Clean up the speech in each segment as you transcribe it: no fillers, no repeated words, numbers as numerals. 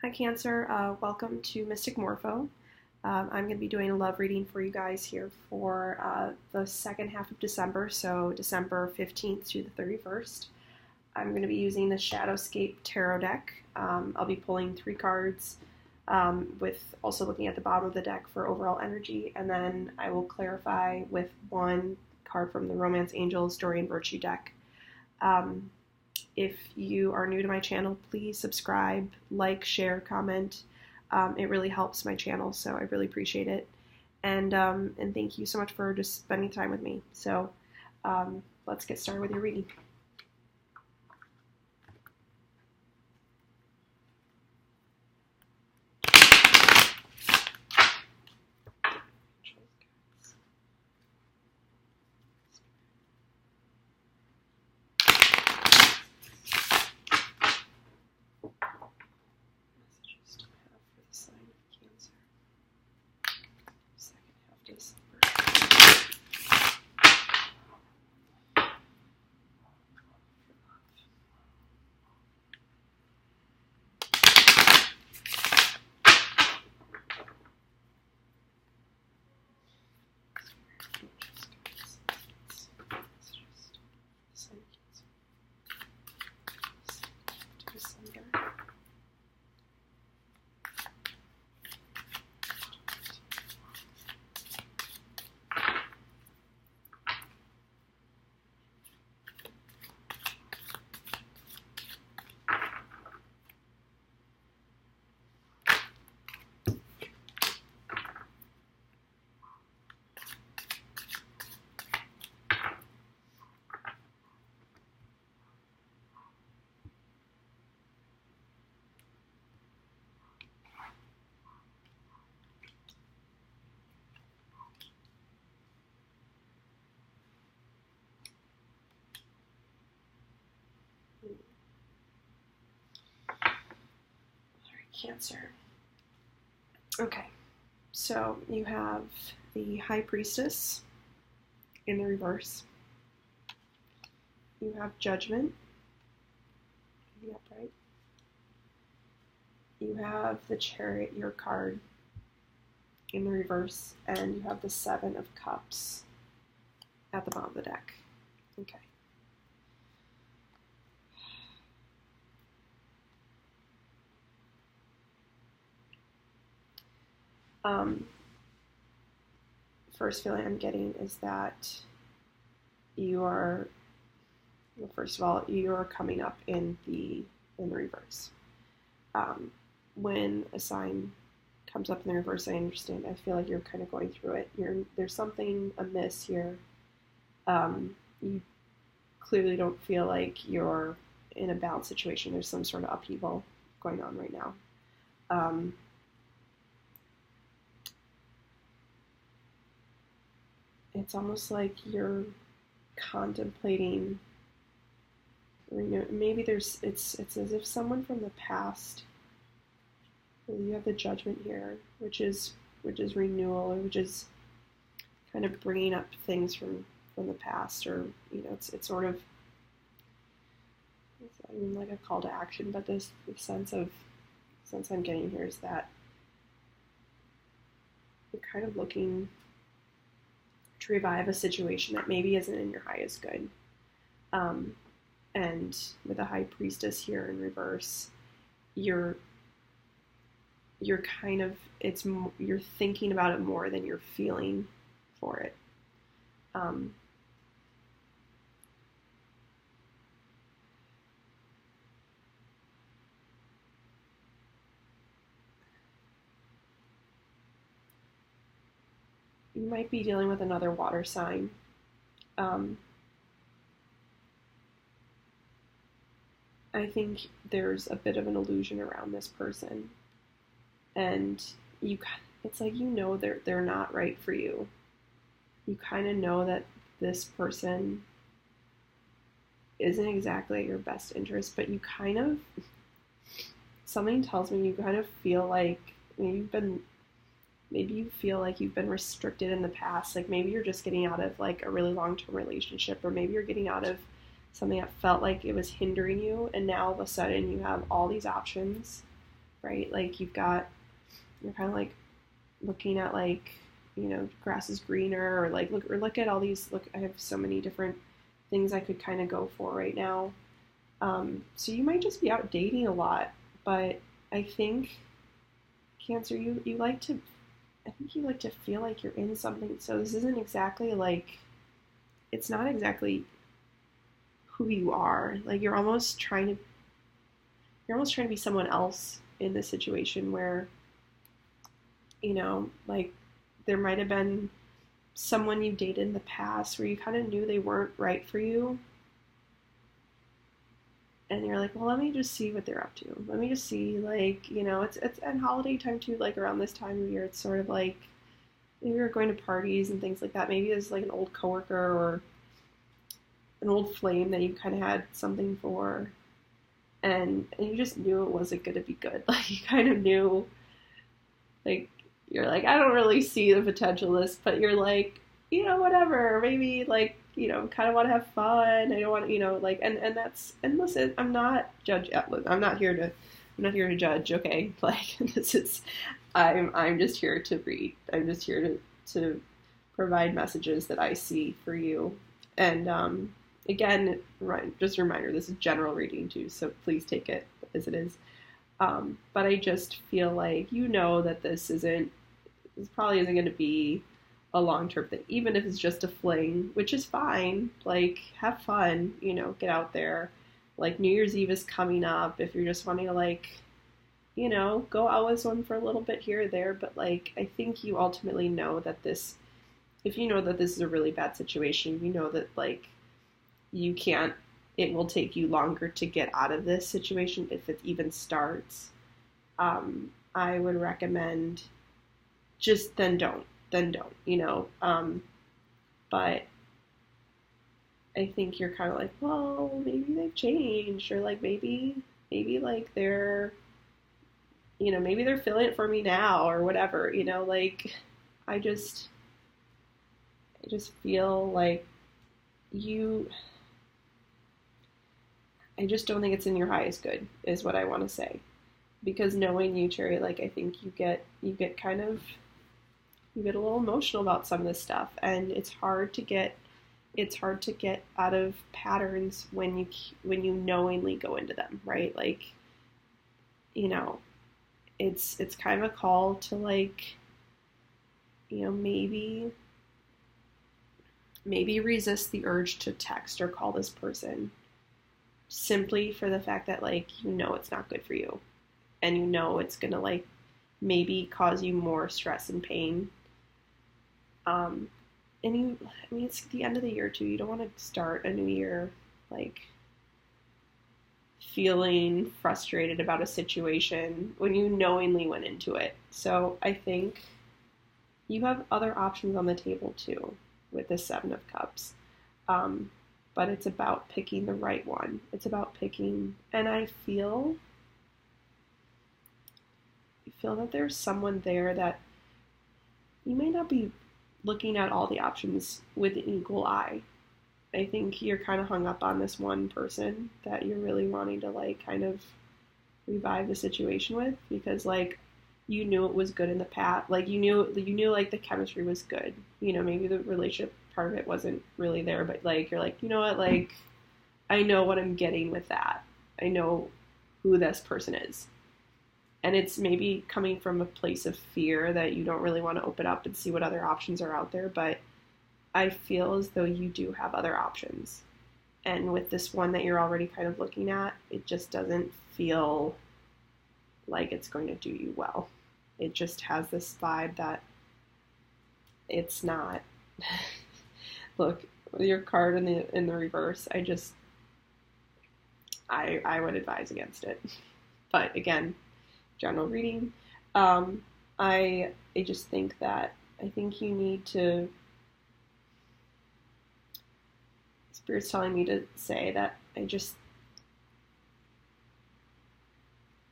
Hi Cancer, welcome to Mystic Morpho. I'm going to be doing a love reading for you guys here for the second half of December, so December 15th to the 31st. I'm going to be using the Shadowscape tarot deck. I'll be pulling 3 cards with also looking at the bottom of the deck for overall energy, and then I will clarify with 1 card from the Romance Angels Doreen Virtue deck. If you are new to my channel, please subscribe, like, share, comment. It really helps my channel, so I really appreciate it. And thank you so much for just spending time with me. So let's get started with your reading. Cancer. Okay, so you have the High Priestess in the reverse. You have Judgment in the upright. You have the Chariot, your card, in the reverse, and you have the 7 of Cups at the bottom of the deck. Okay. First feeling I'm getting is that you are, well, first of all, you are coming up in the reverse. When a sign comes up in the reverse, I understand. I feel like you're kind of going through it. There's something amiss here. You clearly don't feel like you're in a balanced situation. There's some sort of upheaval going on right now. It's almost like you're contemplating, maybe it's as if someone from the past, you have the Judgment here, which is renewal, or which is kind of bringing up things from the past, or it's sort of, it's not even like a call to action, but the sense I'm getting here is that you're kind of looking to revive a situation that maybe isn't in your highest good. And with the High Priestess here in reverse, you're kind of, you're thinking about it more than you're feeling for it. You might be dealing with another water sign. I think there's a bit of an illusion around this person, and it's like they're not right for you. You kind of know that this person isn't exactly at your best interest, but you kind of, something tells me you kind of feel like maybe you feel like you've been restricted in the past. Like maybe you're just getting out of like a really long-term relationship, or maybe you're getting out of something that felt like it was hindering you, and now all of a sudden you have all these options right? Like you're kind of like looking at like, grass is greener, or like look at all these. Look, I have so many different things I could kind of go for right now. So you might just be out dating a lot, but I think Cancer, you like to, I think you like to feel like you're in something. So this isn't exactly like, it's not exactly who you are. Like you're almost trying to be someone else in this situation where, like there might have been someone you dated in the past where you kind of knew they weren't right for you. And you're like, well, let me just see what they're up to. Let me just see, like, it's and holiday time too, like around this time of year, it's sort of like maybe you're going to parties and things like that. Maybe it's like an old coworker or an old flame that you kind of had something for, and you just knew it wasn't going to be good. Like you kind of knew, like you're like, I don't really see the potential of this, but you're like, whatever, maybe like, kind of want to have fun. I don't want to, like, and listen, I'm not here to judge. Okay. Like I'm just here to read. I'm just here to provide messages that I see for you. And, again, just a reminder, this is general reading too, so please take it as it is. But I just feel like, that this probably isn't going to be a long-term thing, even if it's just a fling, which is fine. Like, have fun, get out there. Like, New Year's Eve is coming up. If you're just wanting to, like, go out with someone for a little bit here or there. But, like, I think you ultimately know that if you know that this is a really bad situation, you know that, like, it will take you longer to get out of this situation if it even starts. I would recommend just then don't. But I think you're kind of like, well, maybe they've changed, or like maybe like they're, maybe they're feeling it for me now, or whatever, like I just feel like I just don't think it's in your highest good, is what I want to say. Because knowing you, Cherry, like I think you get a little emotional about some of this stuff, and it's hard to get out of patterns when you knowingly go into them, right? Like, it's kind of a call to, like, maybe resist the urge to text or call this person, simply for the fact that, like, it's not good for you, and it's gonna, like, maybe cause you more stress and pain. And it's the end of the year too. You don't want to start a new year like feeling frustrated about a situation when you knowingly went into it. So I think you have other options on the table too with the Seven of Cups. But it's about picking the right one. It's about picking, and I feel that there's someone there that you may not be looking at all the options with an equal eye. I think you're kind of hung up on this one person that you're really wanting to, like, kind of revive the situation with, because, like, you knew it was good in the past. Like, you knew like the chemistry was good. Maybe the relationship part of it wasn't really there, but, like, you're like, you know what, like, I know what I'm getting with that. I know who this person is. And it's maybe coming from a place of fear that you don't really want to open up and see what other options are out there. But I feel as though you do have other options. And with this one that you're already kind of looking at, it just doesn't feel like it's going to do you well. It just has this vibe that it's not. Look, your card in the reverse, I would advise against it. But again, general reading. I just think that I think you need to. Spirit's telling me to say that I just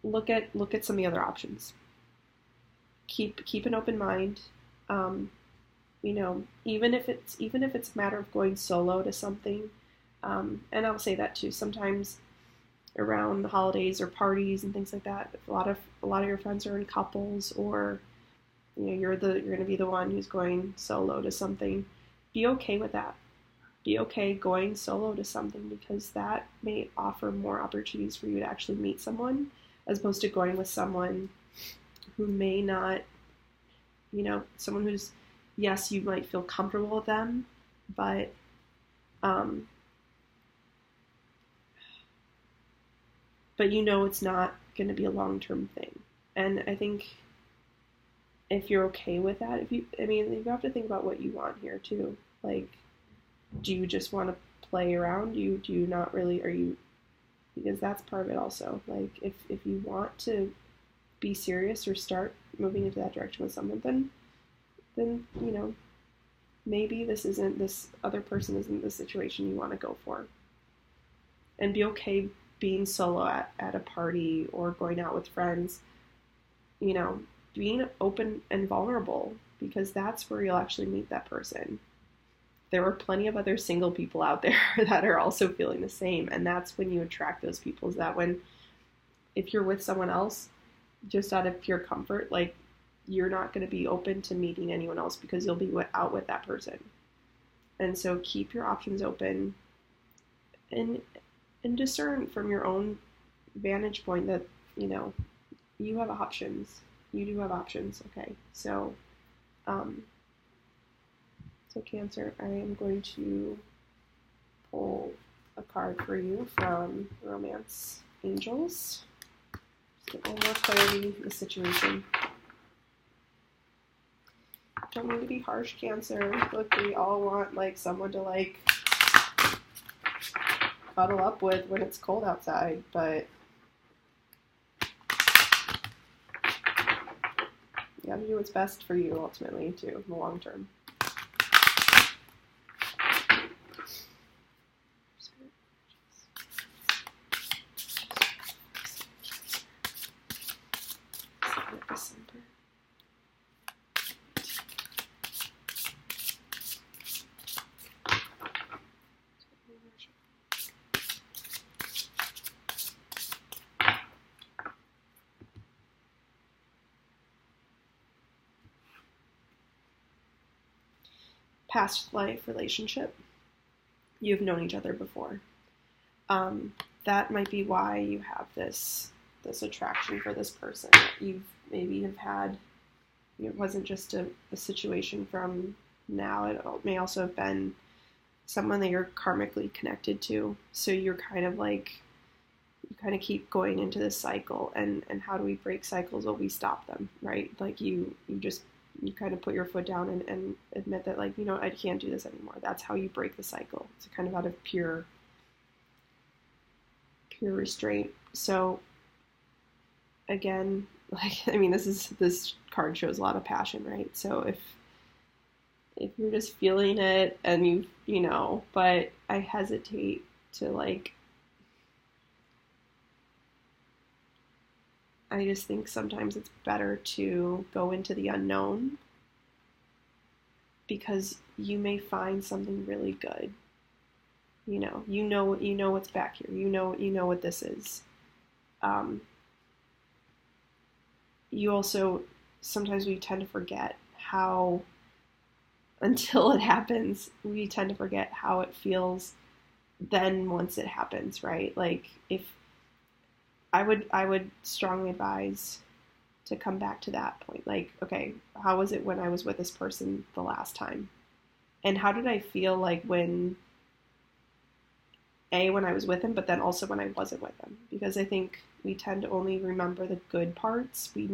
look at some of the other options. Keep an open mind. Even if it's a matter of going solo to something. And I'll say that too. Sometimes around the holidays or parties and things like that. If a lot of your friends are in couples, or you're going to be the one who's going solo to something, be okay with that. Be okay going solo to something, because that may offer more opportunities for you to actually meet someone, as opposed to going with someone who may not, someone who's, yes, you might feel comfortable with them, but it's not going to be a long-term thing. And I think if you're okay with that, you have to think about what you want here too. Like, do you just want to play around? Do you not really, because that's part of it also. Like, if you want to be serious or start moving into that direction with someone, then maybe this other person isn't the situation you want to go for. And be okay being solo at a party or going out with friends, being open and vulnerable, because that's where you'll actually meet that person. There are plenty of other single people out there that are also feeling the same, and that's when you attract those people. Is that when, if you're with someone else, just out of pure comfort, like, you're not going to be open to meeting anyone else because you'll be out with that person. And so keep your options open, and discern from your own vantage point that, you have options. You do have options, okay? So, Cancer, I am going to pull a card for you from Romance Angels. Just get a little more clarity in the situation. Don't mean to be harsh, Cancer. Look, we all want, like, someone to, like, cuddle up with when it's cold outside, but you gotta do what's best for you ultimately too, in the long term. Past life relationship. You've known each other before. That might be why you have this attraction for this person. You've maybe have had, it wasn't just a situation from now. It may also have been someone that you're karmically connected to. So you're kind of like, you kind of keep going into this cycle. And how do we break cycles? Well, we stop them, right? Like you kind of put your foot down and admit that, like, I can't do this anymore. That's how you break the cycle. It's kind of out of pure restraint. So again, like, this card shows a lot of passion, right? So if you're just feeling it and but I hesitate to, like, I just think sometimes it's better to go into the unknown, because you may find something really good. You know what's back here. You know what this is. You also, sometimes we tend to forget how, until it happens, we tend to forget how it feels then once it happens, right? Like, if I would strongly advise to come back to that point. Like, okay, how was it when I was with this person the last time? And how did I feel like when I was with him, but then also when I wasn't with him? Because I think we tend to only remember the good parts. We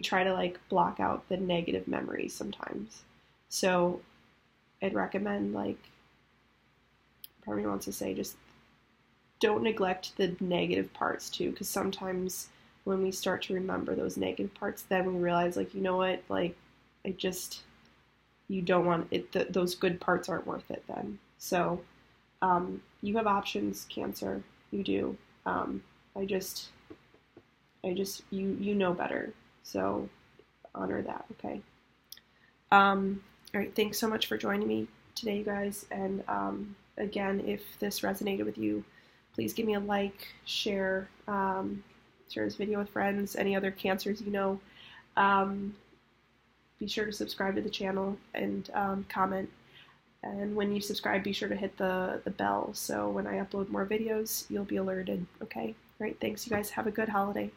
try to, like, block out the negative memories sometimes. So I'd recommend, like, part of me wants to say, just don't neglect the negative parts too, because sometimes when we start to remember those negative parts, then we realize, like, you know what, like, you don't want it, those good parts aren't worth it then. So you have options, Cancer. You do. You know better. So honor that, okay? All right, thanks so much for joining me today, you guys. And again, if this resonated with you, Please give me a like, share, share this video with friends, any other cancers you know. Be sure to subscribe to the channel and comment. And when you subscribe, be sure to hit the bell so when I upload more videos, you'll be alerted. Okay? All right, thanks, you guys. Have a good holiday.